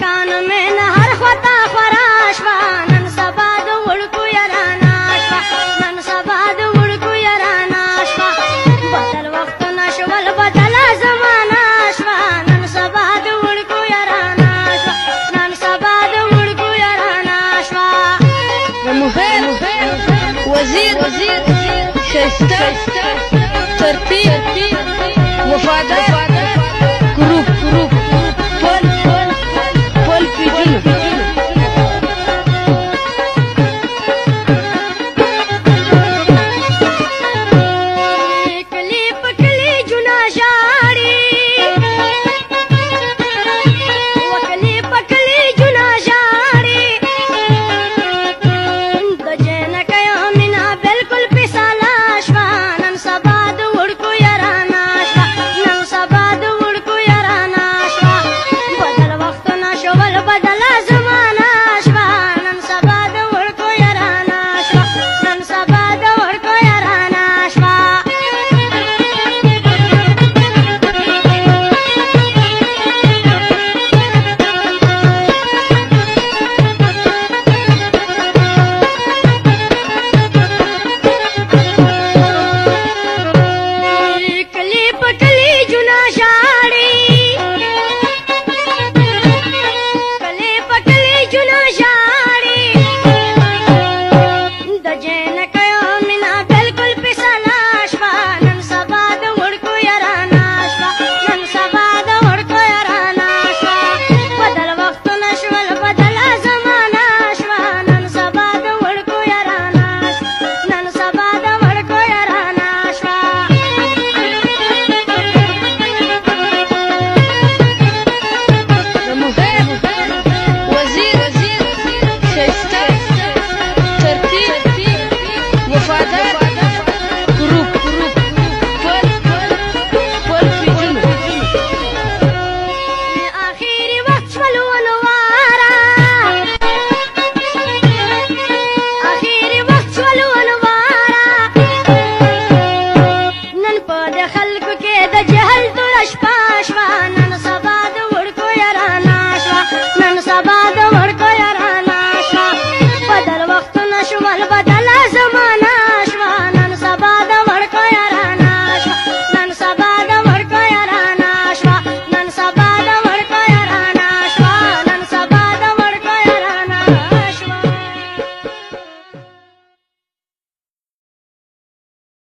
کان مې نه هر خواته خورا شوه نن سبا د وړکو یارانه شوه نن سبا د وړکو یارانه شوه بدل وختونه شول بدله زمانه شوه نن سبا د وړکو یارانه شوه نن سبا د وړکو یارانه شوه مهر وزیر ښایسته ترتیب وفادار